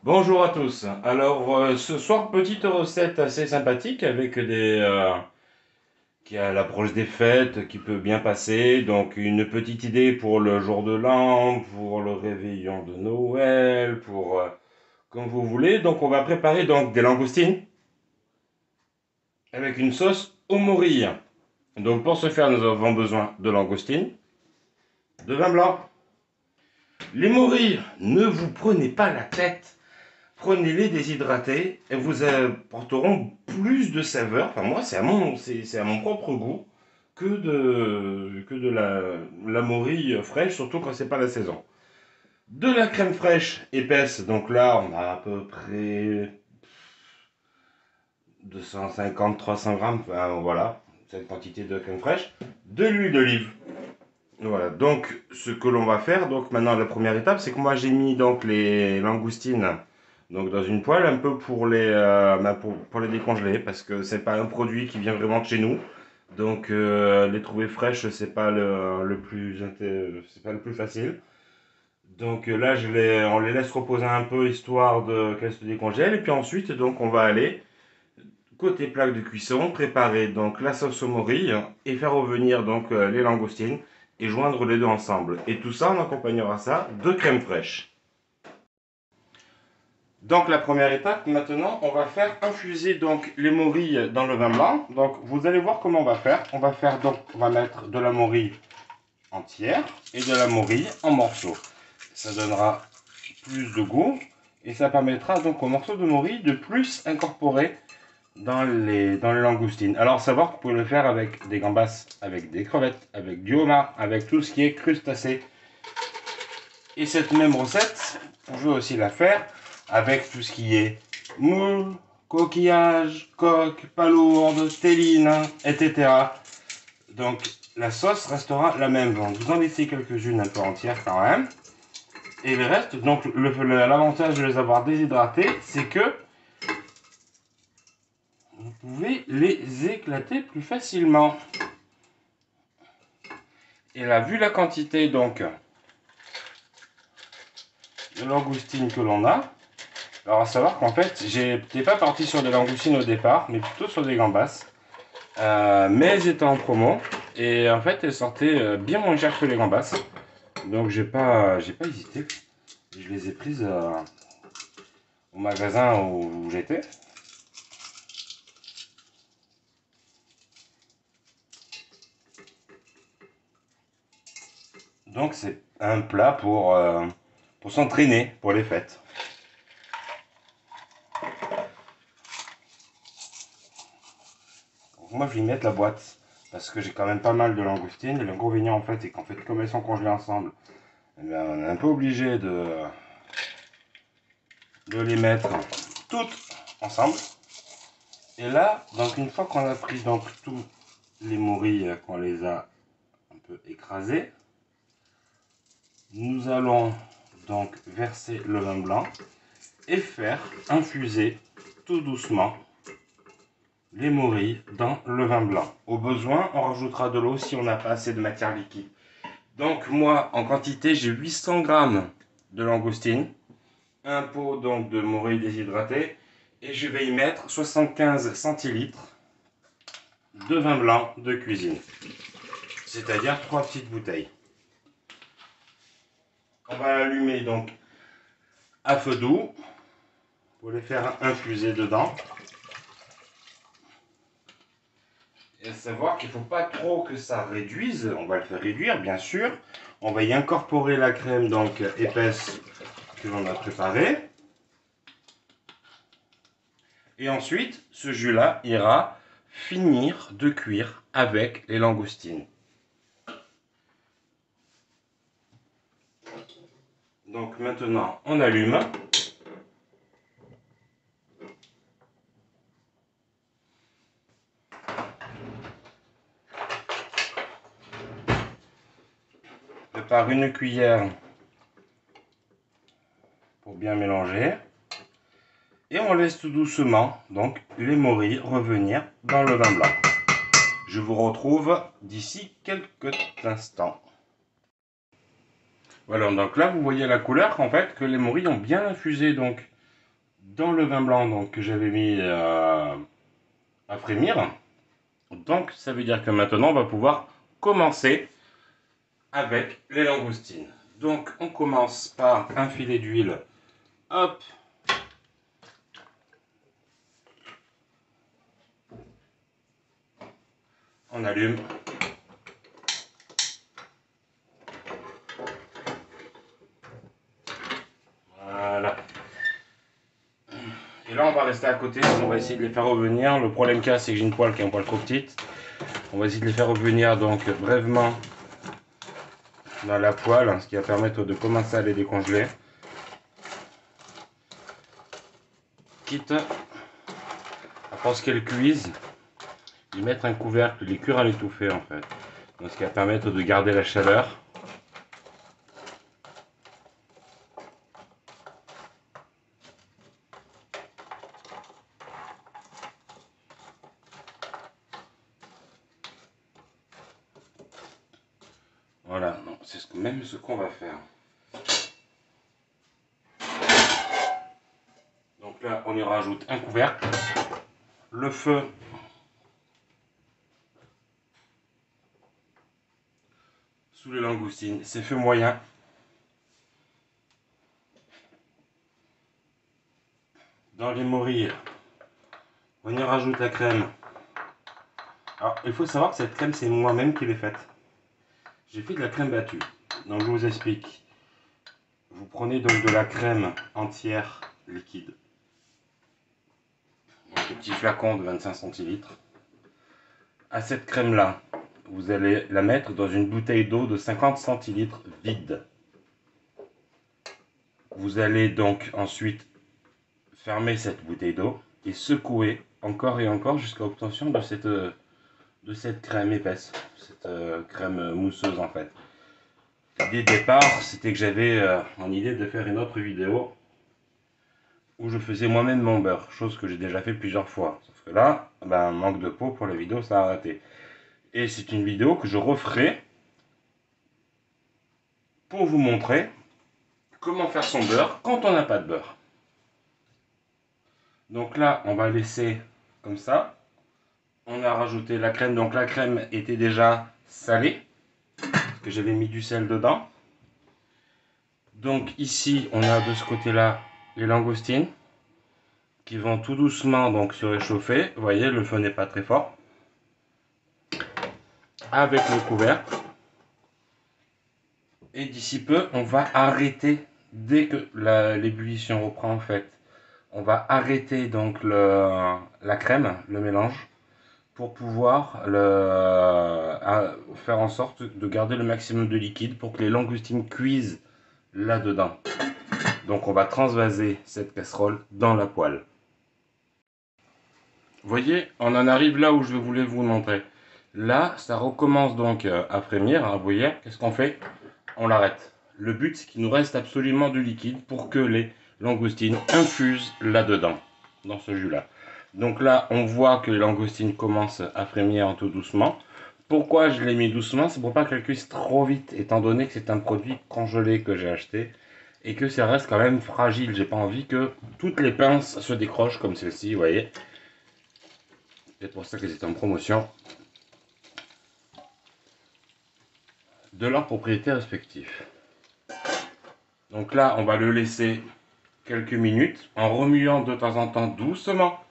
Bonjour à tous. Alors ce soir, petite recette assez sympathique avec qui a l'approche des fêtes, qui peut bien passer. Donc une petite idée pour le jour de l'an, pour le réveillon de Noël, pour comme vous voulez. Donc on va préparer donc des langoustines avec une sauce au morille. Donc pour ce faire, nous avons besoin de langoustines, de vin blanc. Les morilles, ne vous prenez pas la tête. Prenez-les déshydratés et vous apporteront plus de saveur. Enfin, moi, c'est à mon propre goût que de la morille fraîche, surtout quand c'est pas la saison. De la crème fraîche épaisse, donc là, on a à peu près 250-300 grammes, enfin, voilà, cette quantité de crème fraîche. De l'huile d'olive. Voilà, donc ce que l'on va faire, donc maintenant la première étape, c'est que moi j'ai mis donc les langoustines donc dans une poêle un peu pour les décongeler parce que c'est pas un produit qui vient vraiment de chez nous. Donc les trouver fraîches c'est pas c'est pas le plus facile. Donc là on les laisse reposer un peu histoire de qu'elles se décongèlent et puis ensuite donc on va aller côté plaque de cuisson, préparer donc la sauce au morille et faire revenir donc les langoustines et joindre les deux ensemble. Et tout ça, on accompagnera ça de crème fraîche. Donc la première étape, maintenant, on va faire infuser donc les morilles dans le vin blanc. Donc vous allez voir comment on va faire. On va mettre de la morille entière et de la morille en morceaux. Ça donnera plus de goût et ça permettra donc aux morceaux de morille de plus incorporer dans les langoustines. Alors, savoir que vous pouvez le faire avec des gambas, avec des crevettes, avec du homard, avec tout ce qui est crustacé. Et cette même recette, on peut aussi la faire avec tout ce qui est moules, coquillages, coques, palourdes, télines, etc. Donc, la sauce restera la même. Donc, vous en laissez quelques-unes un peu entières quand même. Et le reste, donc, l'avantage de les avoir déshydratées, c'est que vous pouvez les éclater plus facilement. Et là, vu la quantité donc de langoustines que l'on a, alors à savoir qu'en fait, j'étais pas parti sur des langoustines au départ, mais plutôt sur des gambas. Mais elles étaient en promo et en fait, elles sortaient bien moins chères que les gambas. Donc j'ai pas hésité. Je les ai prises au magasin où j'étais. Donc c'est un plat pour s'entraîner pour les fêtes. Donc moi je vais y mettre la boîte parce que j'ai quand même pas mal de langoustines. Et l'inconvénient en fait, c'est qu'en fait, comme elles sont congelées ensemble, eh bien, on est un peu obligé de les mettre toutes ensemble. Et là, donc une fois qu'on a pris donc tous les morilles, qu'on les a un peu écrasés, nous allons donc verser le vin blanc et faire infuser tout doucement les morilles dans le vin blanc. Au besoin, on rajoutera de l'eau si on n'a pas assez de matière liquide. Donc moi, en quantité, j'ai 800 grammes de langoustine, un pot donc de morille déshydraté, et je vais y mettre 75 centilitres de vin blanc de cuisine, c'est-à-dire 3 petites bouteilles. On va allumer donc à feu doux pour les faire infuser dedans. Et à savoir qu'il ne faut pas trop que ça réduise, on va le faire réduire bien sûr. On va y incorporer la crème donc épaisse que l'on a préparée. Et ensuite, ce jus-là ira finir de cuire avec les langoustines. Donc maintenant, on allume. Je prépare une cuillère pour bien mélanger. Et on laisse tout doucement donc les morilles revenir dans le vin blanc. Je vous retrouve d'ici quelques instants. Voilà, donc là vous voyez la couleur en fait que les morilles ont bien infusé donc dans le vin blanc donc, que j'avais mis à frémir. Donc ça veut dire que maintenant on va pouvoir commencer avec les langoustines. Donc on commence par un filet d'huile. Hop. On allume. Voilà. Et là on va rester à côté, on va essayer de les faire revenir. Le problème qu'il y a, c'est que j'ai une poêle qui est un poil trop petite. On va essayer de les faire revenir donc brièvement dans la poêle, ce qui va permettre de commencer à les décongeler. Quitte à ce qu'elles cuisent, y mettre un couvercle, les cuire à l'étouffer en fait. Donc, ce qui va permettre de garder la chaleur. Voilà, c'est même ce qu'on va faire. Donc là, on y rajoute un couvercle. Le feu sous les langoustines, c'est feu moyen. Dans les morilles, on y rajoute la crème. Alors, il faut savoir que cette crème, c'est moi-même qui l'ai faite. J'ai fait de la crème battue. Donc, je vous explique. Vous prenez donc de la crème entière liquide. Un petit flacon de 25 centilitres. À cette crème-là, vous allez la mettre dans une bouteille d'eau de 50 centilitres vide. Vous allez donc ensuite fermer cette bouteille d'eau et secouer encore et encore jusqu'à l'obtention de cette crème épaisse, cette crème mousseuse en fait. L'idée de départ, c'était que j'avais en idée de faire une autre vidéo où je faisais moi-même mon beurre, chose que j'ai déjà fait plusieurs fois. Sauf que là, manque de peau pour la vidéo, ça a raté. Et c'est une vidéo que je referai pour vous montrer comment faire son beurre quand on n'a pas de beurre. Donc là, on va laisser comme ça. On a rajouté la crème, donc la crème était déjà salée, parce que j'avais mis du sel dedans. Donc ici, on a de ce côté-là les langoustines qui vont tout doucement donc se réchauffer. Vous voyez, le feu n'est pas très fort. Avec le couvercle. Et d'ici peu, on va arrêter, dès que l'ébullition reprend en fait, on va arrêter donc la crème, le mélange, pour pouvoir faire en sorte de garder le maximum de liquide pour que les langoustines cuisent là-dedans. Donc on va transvaser cette casserole dans la poêle. Vous voyez, on en arrive là où je voulais vous montrer. Là, ça recommence donc à frémir. Vous voyez, qu'est-ce qu'on fait? On l'arrête. Le but, c'est qu'il nous reste absolument du liquide pour que les langoustines infusent là-dedans, dans ce jus-là. Donc là, on voit que les langoustines commencent à frémir tout doucement. Pourquoi je les mis doucement? C'est pour pas qu'elles cuisent trop vite, étant donné que c'est un produit congelé que j'ai acheté et que ça reste quand même fragile. J'ai pas envie que toutes les pinces se décrochent comme celle-ci, vous voyez. C'est pour ça qu'elles étaient en promotion de leurs propriétés respectives. Donc là, on va le laisser quelques minutes en remuant de temps en temps doucement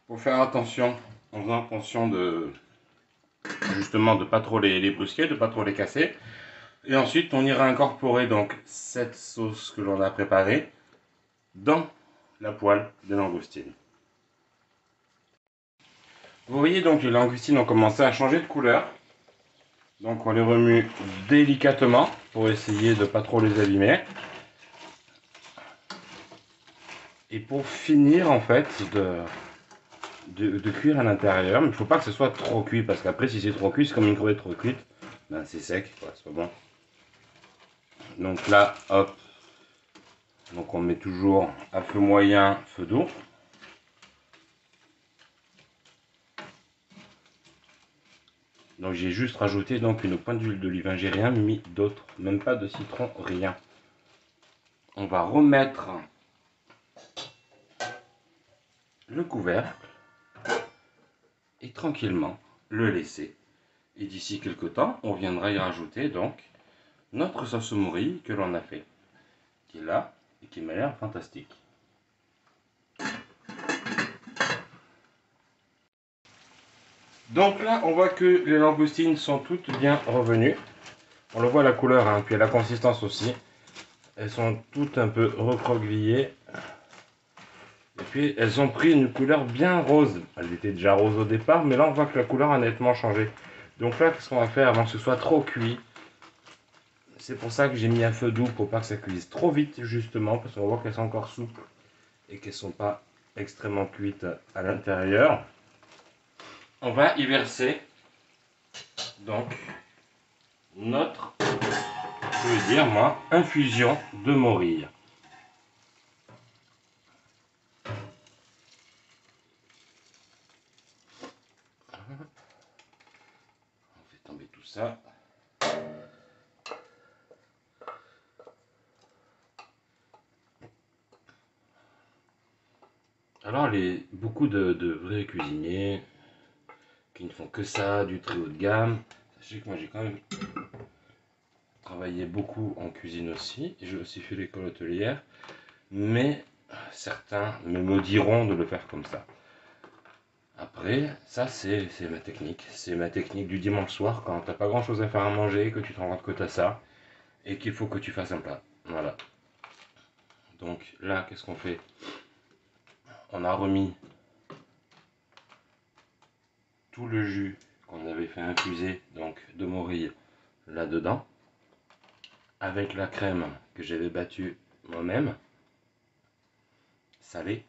pour faire attention, en faisant attention de justement de pas trop les brusquer, de pas trop les casser. Et ensuite, on ira incorporer donc cette sauce que l'on a préparée dans la poêle de langoustines. Vous voyez donc les langoustines ont commencé à changer de couleur. Donc on les remue délicatement pour essayer de pas trop les abîmer. Et pour finir en fait de cuire à l'intérieur, mais il ne faut pas que ce soit trop cuit parce qu'après si c'est trop cuit, c'est comme une crevette trop cuite, c'est sec, c'est pas bon. Donc là, hop, donc on met toujours à feu moyen, feu doux. Donc j'ai juste rajouté donc une pointe d'huile d'olive, j'ai rien mis d'autre, même pas de citron, rien. On va remettre le couvercle et tranquillement le laisser. Et d'ici quelques temps, on viendra y rajouter donc notre sauce morille que l'on a fait, qui est là et qui m'a l'air fantastique. Donc là, on voit que les langoustines sont toutes bien revenues. On le voit à la couleur, hein, puis à la consistance aussi. Elles sont toutes un peu recroquevillées. Et puis elles ont pris une couleur bien rose. Elles étaient déjà roses au départ, mais là on voit que la couleur a nettement changé. Donc là, qu'est-ce qu'on va faire avant que ce soit trop cuit? C'est pour ça que j'ai mis un feu doux pour pas que ça cuise trop vite, justement, parce qu'on voit qu'elles sont encore souples et qu'elles ne sont pas extrêmement cuites à l'intérieur. On va y verser donc notre, je veux dire moi, infusion de morille. On fait tomber tout ça. Alors beaucoup de vrais cuisiniers qui ne font que ça, du très haut de gamme. Sachez que moi j'ai quand même travaillé beaucoup en cuisine aussi. J'ai aussi fait l'école hôtelière. Mais certains me maudiront de le faire comme ça. Après, ça c'est ma technique. C'est ma technique du dimanche soir quand t'as pas grand chose à faire à manger, que tu te rends compte que t'as ça, et qu'il faut que tu fasses un plat. Voilà. Donc là, qu'est-ce qu'on fait? On a remis tout le jus qu'on avait fait infuser, donc de morille, là-dedans, avec la crème que j'avais battue moi-même, salée.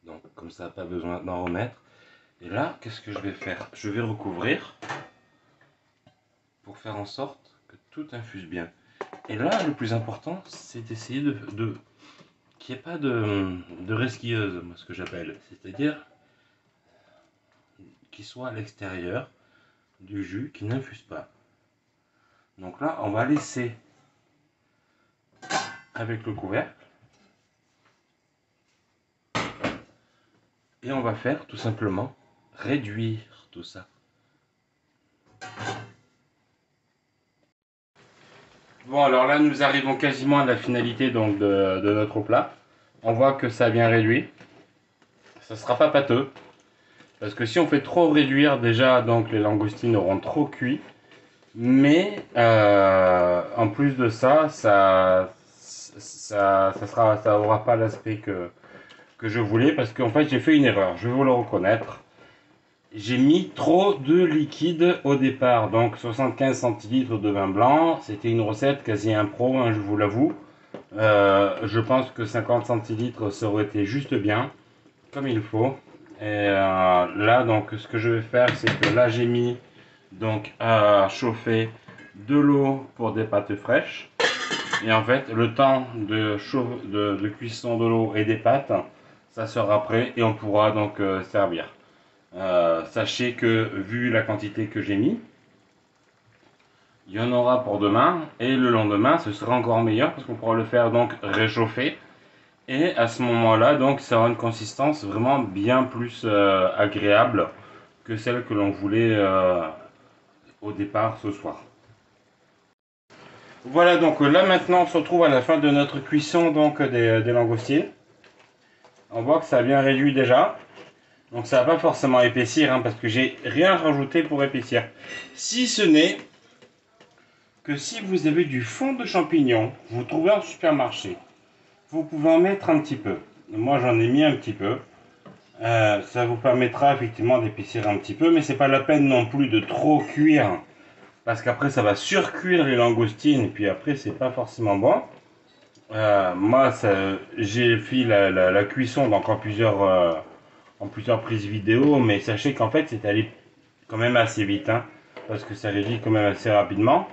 Donc comme ça, pas besoin d'en remettre. Et là, qu'est-ce que je vais faire? Je vais recouvrir pour faire en sorte que tout infuse bien. Et là, le plus important, c'est d'essayer qu'il n'y ait pas de resquilleuse, moi ce que j'appelle. C'est-à-dire qu'il soit à l'extérieur du jus, qui n'infuse pas. Donc là, on va laisser avec le couvercle. Et on va faire tout simplement réduire tout ça. Bon, alors là, nous arrivons quasiment à la finalité donc, de notre plat. On voit que ça a bien réduit. Ça ne sera pas pâteux. Parce que si on fait trop réduire, déjà, donc les langoustines auront trop cuit. Mais en plus de ça, ça aura pas l'aspect que je voulais. Parce qu'en fait, j'ai fait une erreur. Je vais vous le reconnaître. J'ai mis trop de liquide au départ, donc 75 centilitres de vin blanc, c'était une recette quasi impro, hein, je vous l'avoue. Je pense que 50 centilitres ça aurait été juste bien, comme il faut. Et là, donc, ce que je vais faire, c'est que là, j'ai mis donc à chauffer de l'eau pour des pâtes fraîches. Et en fait, le temps de cuisson de l'eau et des pâtes, ça sera prêt et on pourra donc servir. Sachez que vu la quantité que j'ai mis, il y en aura pour demain et le lendemain ce sera encore meilleur parce qu'on pourra le faire donc réchauffer et à ce moment-là donc ça aura une consistance vraiment bien plus agréable que celle que l'on voulait au départ ce soir. Voilà, donc là maintenant on se retrouve à la fin de notre cuisson donc des langoustines. On voit que ça a bien réduit déjà. Donc ça va pas forcément épaissir, hein, parce que j'ai rien rajouté pour épaissir. Si ce n'est que si vous avez du fond de champignons, vous trouvez en supermarché, vous pouvez en mettre un petit peu. Moi j'en ai mis un petit peu. Ça vous permettra effectivement d'épaissir un petit peu, mais c'est pas la peine non plus de trop cuire, parce qu'après ça va surcuire les langoustines, et puis après c'est pas forcément bon. Moi j'ai fait la cuisson donc en plusieurs prises vidéo, mais sachez qu'en fait c'est allé quand même assez vite, hein, parce que ça réduit quand même assez rapidement.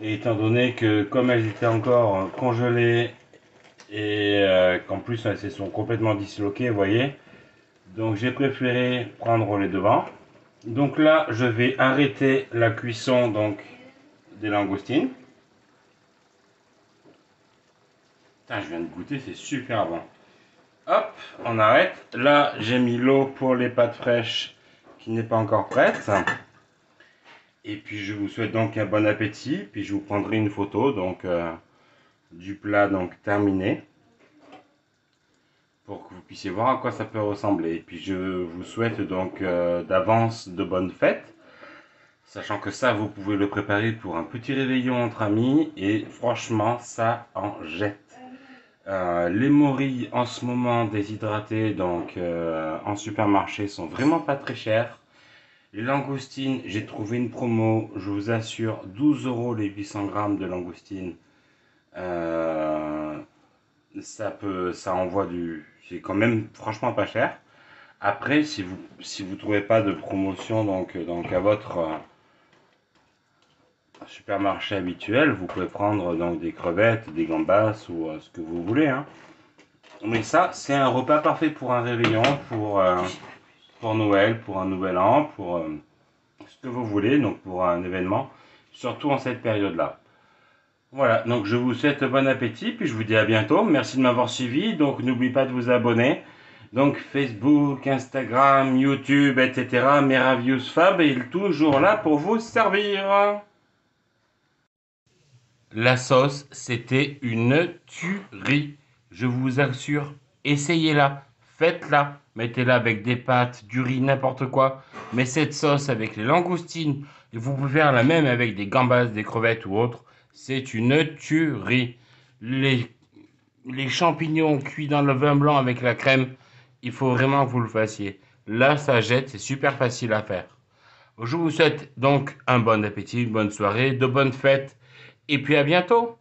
Et étant donné que comme elles étaient encore congelées et qu'en plus elles se sont complètement disloquées, vous voyez, donc j'ai préféré prendre les devants. Donc là je vais arrêter la cuisson donc des langoustines. Putain, je viens de goûter, c'est super bon. Hop, on arrête. Là, j'ai mis l'eau pour les pâtes fraîches qui n'est pas encore prête. Et puis, je vous souhaite donc un bon appétit. Puis, je vous prendrai une photo donc du plat donc terminé pour que vous puissiez voir à quoi ça peut ressembler. Et puis, je vous souhaite donc d'avance de bonnes fêtes. Sachant que ça, vous pouvez le préparer pour un petit réveillon entre amis. Et franchement, ça en jette. Les morilles en ce moment déshydratées donc en supermarché sont vraiment pas très chères. Les langoustines, j'ai trouvé une promo, je vous assure, 12 € les 800 grammes de langoustines. Ça envoie c'est quand même franchement pas cher. Après, si vous trouvez pas de promotion donc à votre supermarché habituel, vous pouvez prendre donc des crevettes, des gambas ou ce que vous voulez, hein. Mais ça, c'est un repas parfait pour un réveillon, pour Noël, pour un nouvel an, pour ce que vous voulez, donc pour un événement, surtout en cette période-là. Voilà, donc je vous souhaite bon appétit, puis je vous dis à bientôt. Merci de m'avoir suivi, donc n'oubliez pas de vous abonner. Donc Facebook, Instagram, YouTube, etc. Meravious Fab est toujours là pour vous servir. La sauce, c'était une tuerie. Je vous assure, essayez-la, faites-la. Mettez-la avec des pâtes, du riz, n'importe quoi. Mais cette sauce avec les langoustines, et vous pouvez faire la même avec des gambas, des crevettes ou autres, c'est une tuerie. Les champignons cuits dans le vin blanc avec la crème, il faut vraiment que vous le fassiez. Là, ça jette, c'est super facile à faire. Je vous souhaite donc un bon appétit, une bonne soirée, de bonnes fêtes, et puis à bientôt.